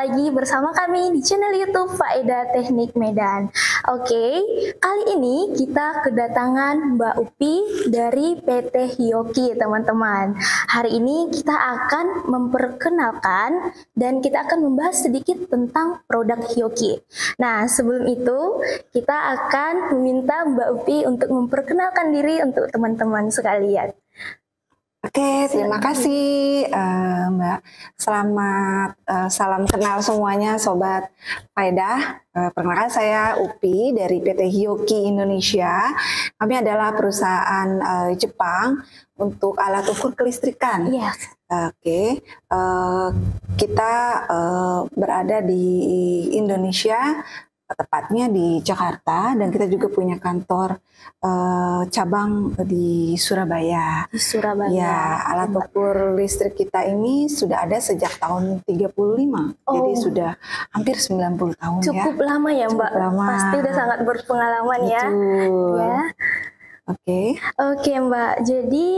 lagi bersama kami di channel YouTube Faedah Teknik Medan. Oke, kali ini kita kedatangan Mbak Upi dari PT Hyoki, teman-teman. Hari ini kita akan memperkenalkan dan kita akan membahas sedikit tentang produk Hyoki. Nah, sebelum itu kita akan meminta Mbak Upi untuk memperkenalkan diri untuk teman-teman sekalian. Oke, terima kasih Mbak. Selamat salam kenal semuanya Sobat Faedah. Perkenalkan saya Upi dari PT Hyoki Indonesia. Kami adalah perusahaan Jepang untuk alat ukur kelistrikan. Yes. Oke, kita berada di Indonesia, tepatnya di Jakarta, dan kita juga punya kantor cabang di Surabaya. Di Surabaya. Ya, alat ukur listrik kita ini sudah ada sejak tahun 35. Jadi sudah hampir 90 tahun. Cukup lama ya, Mbak. Cukup lama. Pasti udah sangat berpengalaman. Betul. Ya. Oke. Oke, Mbak. Jadi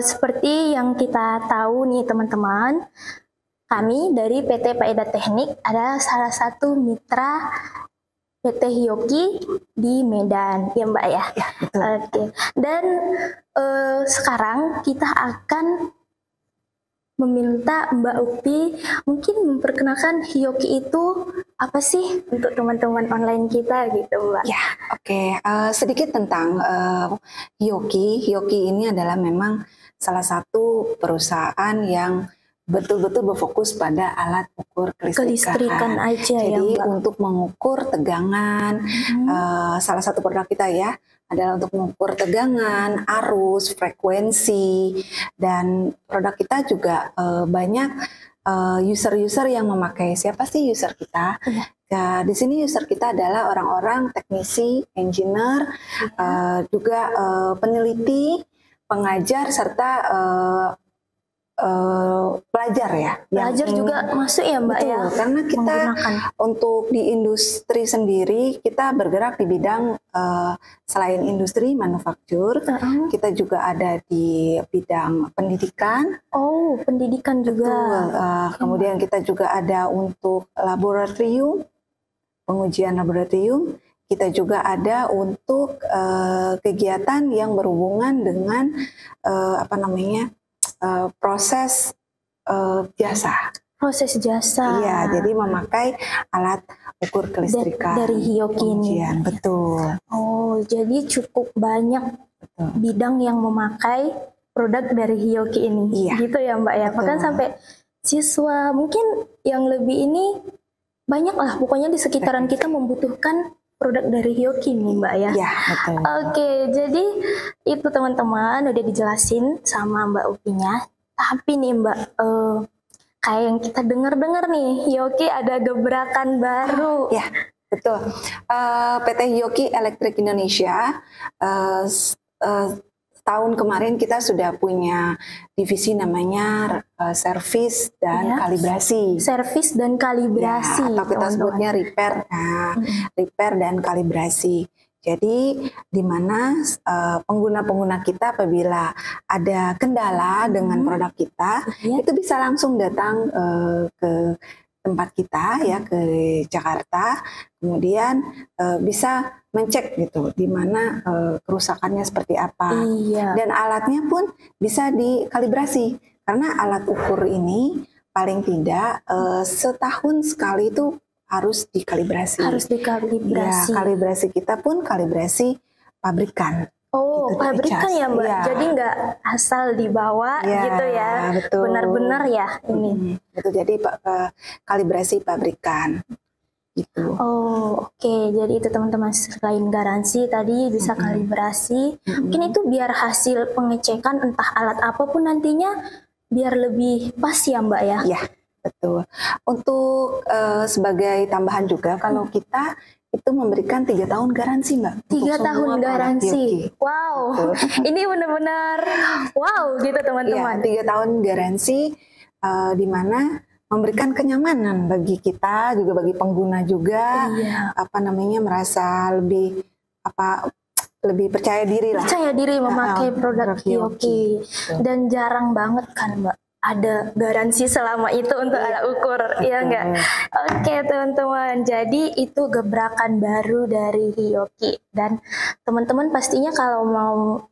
seperti yang kita tahu nih, teman-teman, kami dari PT Faedah Teknik adalah salah satu mitra PT Hyoki di Medan, ya Mbak ya? Ya, betul. Oke. Dan sekarang kita akan meminta Mbak Upi mungkin memperkenalkan Hyoki itu apa sih untuk teman-teman online kita gitu, Mbak? Ya, oke. Sedikit tentang Hyoki. Hyoki ini adalah memang salah satu perusahaan yang betul-betul berfokus pada alat ukur kelistrikan aja. Jadi ya, Mbak. Untuk mengukur tegangan, salah satu produk kita ya adalah untuk mengukur tegangan, arus, frekuensi, dan produk kita juga banyak user-user yang memakai. Siapa sih user kita? Ya, di sini user kita adalah orang-orang teknisi, engineer, juga peneliti, pengajar, serta pelajar ya. Pelajar juga masuk ya Mbak. Betul, ya? Karena kita untuk di industri sendiri kita bergerak di bidang selain industri manufaktur, kita juga ada di bidang pendidikan. Oh, pendidikan juga. Betul. Kemudian kita juga ada untuk laboratorium, pengujian laboratorium. Kita juga ada untuk kegiatan yang berhubungan dengan proses jasa. Proses jasa. Iya, jadi memakai alat ukur kelistrikan dari Hyoki ini. Betul. Oh, jadi cukup banyak bidang yang memakai produk dari Hyoki ini. Iya. Gitu ya Mbak ya. Betul. Bahkan sampai siswa mungkin yang lebih ini banyak lah. Pokoknya di sekitaran kita membutuhkan produk dari Hyoki nih Mbak ya. Iya, betul. Oke, jadi itu teman-teman udah dijelasin sama Mbak Upinya. Tapi nih Mbak, kayak yang kita dengar-dengar nih, Hyoki ada gebrakan baru. Ya, betul. PT Hyoki Elektrik Indonesia tahun kemarin kita sudah punya divisi namanya servis dan kalibrasi. Servis dan kalibrasi. Ya, atau kita sebutnya repair. Nah, repair dan kalibrasi. Jadi di mana pengguna-pengguna kita apabila ada kendala dengan produk kita, itu bisa langsung datang ke tempat kita ya, ke Jakarta, kemudian bisa mencek gitu di mana kerusakannya seperti apa. Dan alatnya pun bisa dikalibrasi karena alat ukur ini paling tidak setahun sekali itu harus dikalibrasi. Harus dikalibrasi. Ya, kalibrasi kita pun kalibrasi pabrikan. Oh, gitu, pabrikan ya Mbak. Ya. Jadi nggak asal dibawa gitu ya. Benar-benar ya ini. Itu jadi kalibrasi pabrikan. Gitu. Oh, oke. Jadi itu teman-teman, selain garansi tadi bisa kalibrasi. Mungkin itu biar hasil pengecekan entah alat apapun nantinya biar lebih pas ya Mbak ya. Iya, betul. Untuk sebagai tambahan juga kalau kita itu memberikan 3 tahun garansi Mbak. 3 tahun garansi. Wow, ini benar-benar wow gitu teman-teman. Ya, 3 tahun garansi di mana memberikan kenyamanan bagi kita juga bagi pengguna juga, merasa lebih percaya diri lah. Percaya diri memakai produk Hyoki. Dan jarang banget kan Mbak ada garansi selama itu untuk alat ukur, ya enggak? Oke teman-teman, jadi itu gebrakan baru dari Hioki. Dan teman-teman pastinya kalau mau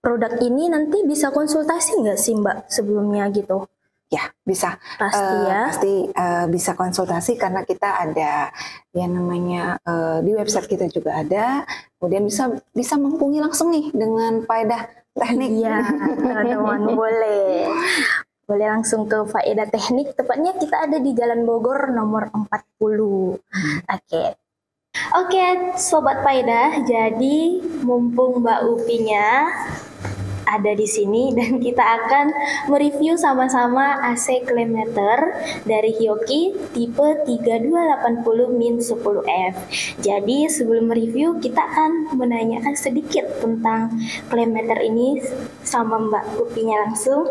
produk ini nanti bisa konsultasi nggak sih Mbak sebelumnya gitu? Ya, bisa. Pasti ya. Pasti bisa konsultasi karena kita ada yang namanya di website kita juga ada. Kemudian bisa menghubungi langsung nih dengan Faedah Teknik. Iya, teman-teman boleh. Boleh langsung ke Faedah Teknik, tepatnya kita ada di Jalan Bogor nomor 40. Oke, Sobat Faedah, jadi mumpung Mbak Upinya ada di sini dan kita akan mereview sama-sama AC Claymater dari Hioki tipe 3280-10F. Jadi sebelum mereview kita akan menanyakan sedikit tentang Claymater ini sama Mbak Upinya langsung.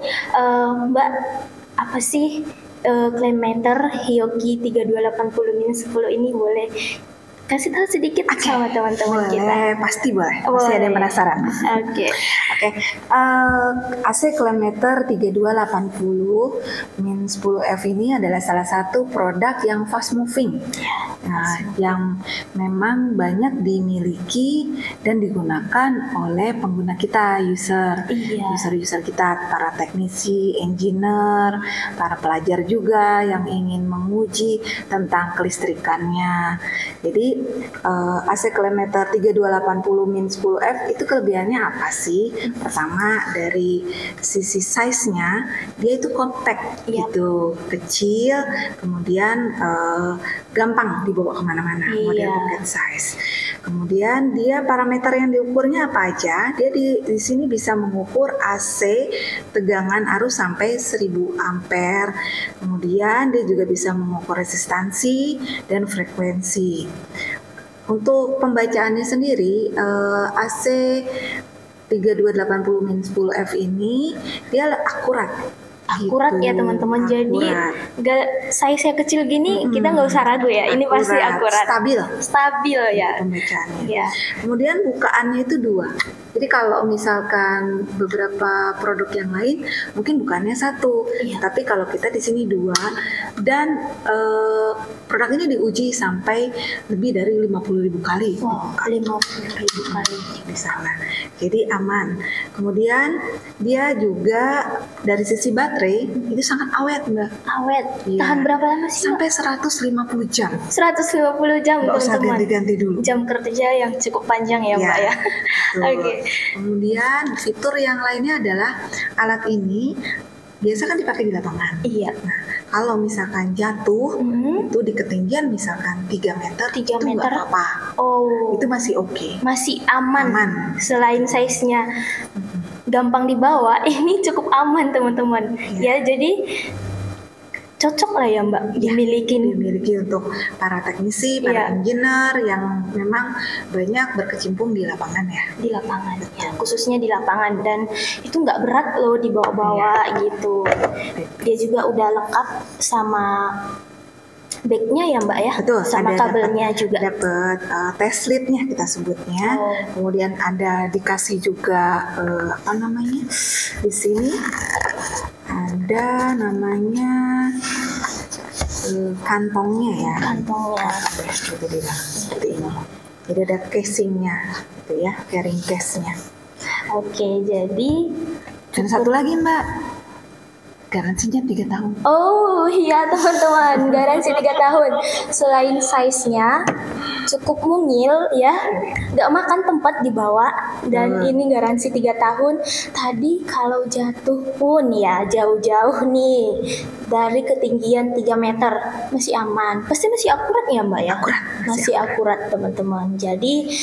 Mbak, apa sih Claymater Hioki 3280-10 ini, boleh kasih tahu sedikit sama teman-teman kita? Pasti boleh. Pasti ada yang penasaran. Oke. AC Claymater 3280-10F ini adalah salah satu produk yang fast moving, yang memang banyak dimiliki dan digunakan oleh pengguna kita, user kita, para teknisi, engineer, para pelajar juga yang ingin menguji tentang kelistrikannya. Jadi AC Claymater 3280-10F itu kelebihannya apa sih? Pertama, dari sisi size-nya dia itu compact gitu, kecil, kemudian gampang dibawa kemana-mana, model pocket size. Kemudian dia parameter yang diukurnya apa aja? Dia di sini bisa mengukur AC tegangan arus sampai 1000 ampere. Kemudian dia juga bisa mengukur resistansi dan frekuensi. Untuk pembacaannya sendiri, AC 3280-10F ini dia akurat gitu. Ya teman-teman, jadi size-nya kecil gini kita nggak usah ragu ya, ini pasti akurat, stabil ya pembacaannya. Kemudian bukaannya itu 2. Jadi kalau misalkan beberapa produk yang lain mungkin bukannya 1, tapi kalau kita di sini 2, dan produk ini diuji sampai lebih dari 50.000 kali. 50.000 kali di sana. Jadi aman. Kemudian dia juga dari sisi baterai itu sangat awet, Mbak. Awet. Tahan berapa lama sih, Mbak? Sampai 150 jam. 150 jam, nggak usah ganti-ganti dulu. Jam kerja yang cukup panjang ya, Mbak ya. Oke. Kemudian fitur yang lainnya adalah alat ini biasa kan dipakai di lapangan. Nah, kalau misalkan jatuh itu di ketinggian misalkan 3 meter, itu nggak apa-apa. Itu masih oke. Masih aman. Selain size-nya gampang dibawa, ini cukup aman teman-teman. Ya, jadi cocok lah ya Mbak dimiliki untuk para teknisi, para engineer yang memang banyak berkecimpung di lapangan ya. Di lapangan ya, khususnya di lapangan, dan itu nggak berat loh dibawa-bawa gitu. Dia juga udah lengkap sama backnya ya Mbak ya. Betul, sama kabelnya juga. Dapat test lead-nya kita sebutnya. Kemudian ada dikasih juga apa namanya di sini ada namanya kantongnya ya. Kantongnya. Seperti ini. Jadi ada casingnya, gitu ya, carrying case-nya. Oke, jadi dan satu lagi Mbak, garansinya 3 tahun. Oh iya teman-teman, garansi 3 tahun. Selain size-nya cukup mungil ya, gak makan tempat dibawa, dan ini garansi 3 tahun. Tadi kalau jatuh pun ya jauh-jauh nih dari ketinggian 3 meter masih aman. Pasti masih akurat ya Mbak ya? Masih akurat teman-teman. Jadi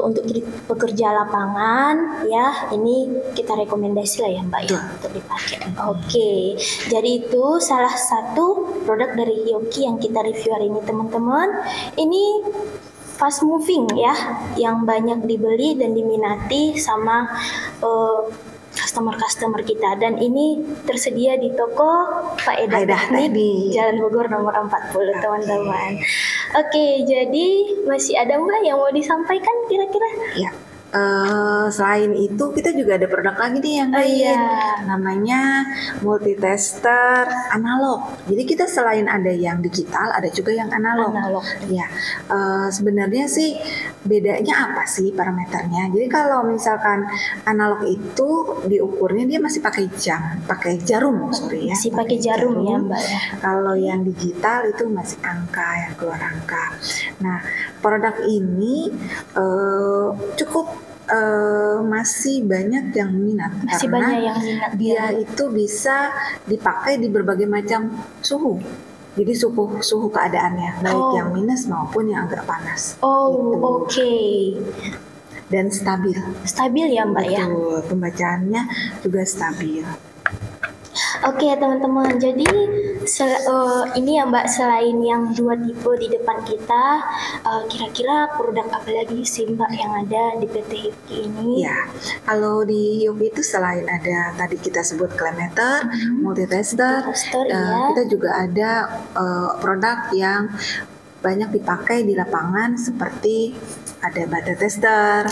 untuk pekerja lapangan ya, ini kita rekomendasi lah ya Mbak ya untuk dipakai. Oke. Jadi itu salah satu produk dari Hioki yang kita review hari ini teman-teman. Ini fast moving ya, yang banyak dibeli dan diminati sama customer kita, dan ini tersedia di toko Faedah Teknik di Jalan Bogor nomor 40 teman-teman. Oke, jadi masih ada Mbak yang mau disampaikan kira-kira? Ya. selain itu kita juga ada produk lagi nih yang lain, namanya multitester analog. Jadi kita selain ada yang digital, ada juga yang analog. Ya, sebenarnya sih bedanya apa sih parameternya? Jadi kalau misalkan analog itu diukurnya dia masih pakai pakai jarum, sorry ya. Masih pakai jarum ya Mbak ya. Kalau yang digital itu masih angka, yang keluar angka. Nah, produk ini cukup masih banyak yang minat, karena dia itu bisa dipakai di berbagai macam suhu. Jadi suhu keadaannya, baik yang minus maupun yang agak panas. Oke. Dan stabil. Stabil ya Mbak ya. Pembacaannya juga stabil. Oke teman-teman, jadi ini ya Mbak, selain yang 2 tipe di depan kita, kira-kira produk apa lagi sih Mbak yang ada di PT Hioki ini? Ya, kalau di Hioki itu selain ada tadi kita sebut Klemeter, multitester, kita juga ada produk yang banyak dipakai di lapangan seperti ada bata tester,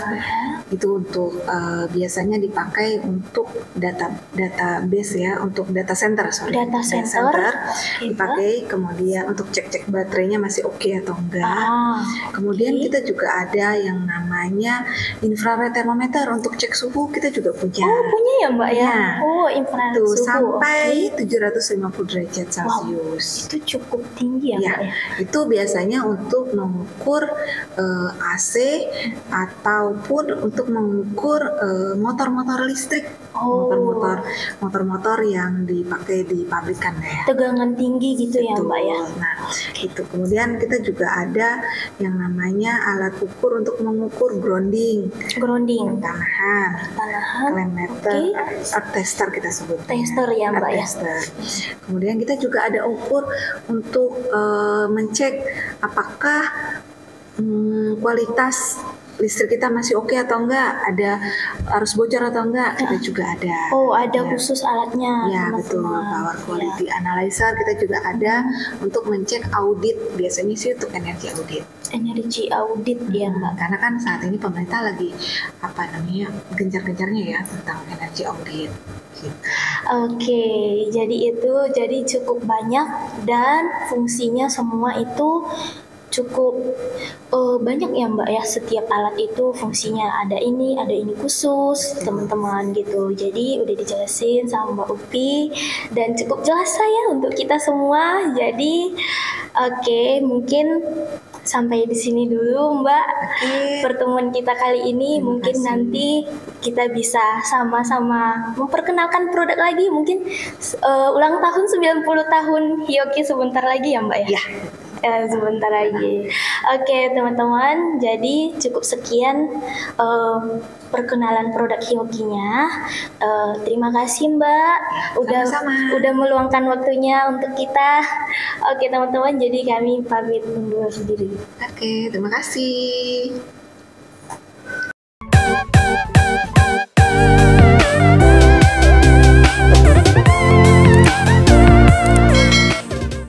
itu untuk biasanya dipakai untuk database ya, untuk data center, data center. Dipakai kemudian untuk cek baterainya masih oke atau enggak. Kemudian kita juga ada yang namanya infrared thermometer untuk cek suhu, kita juga punya. Punya ya Mbak ya. Infrared suhu sampai 750 derajat Celcius. Itu cukup tinggi ya Mbak ya. Itu biasanya untuk mengukur AC ataupun untuk mengukur motor-motor listrik, motor-motor yang dipakai di pabrikan ya. Tegangan tinggi gitu ya Mbak ya. Nah, itu kemudian kita juga ada yang namanya alat ukur untuk mengukur grounding, tanahan, Klemeter, tester kita sebut. Tester ya Mbak ya. Kemudian kita juga ada ukur untuk mencek apakah kualitas listrik kita masih oke atau enggak, ada arus bocor atau enggak, kita juga ada. Ada khusus alatnya. Ya betul, power quality analyzer kita juga ada untuk mencek audit, biasanya sih untuk energi audit ya Mbak. Karena kan saat ini pemerintah lagi gencar-gencarnya ya tentang energi audit. Oke, jadi cukup banyak dan fungsinya semua itu cukup banyak ya Mbak ya. Setiap alat itu fungsinya ada ini khusus teman-teman gitu. Jadi udah dijelasin sama Mbak Upi dan cukup jelas saya untuk kita semua. Jadi mungkin sampai di sini dulu Mbak pertemuan kita kali ini. Mungkin nanti kita bisa sama-sama memperkenalkan produk lagi, mungkin ulang tahun 90 tahun Hioki sebentar lagi ya Mbak ya. Sebentar lagi. Oke teman-teman, jadi cukup sekian perkenalan produk Hiokinya. Terima kasih Mbak udah meluangkan waktunya untuk kita. Oke teman-teman, jadi kami pamit undur diri. Oke, terima kasih.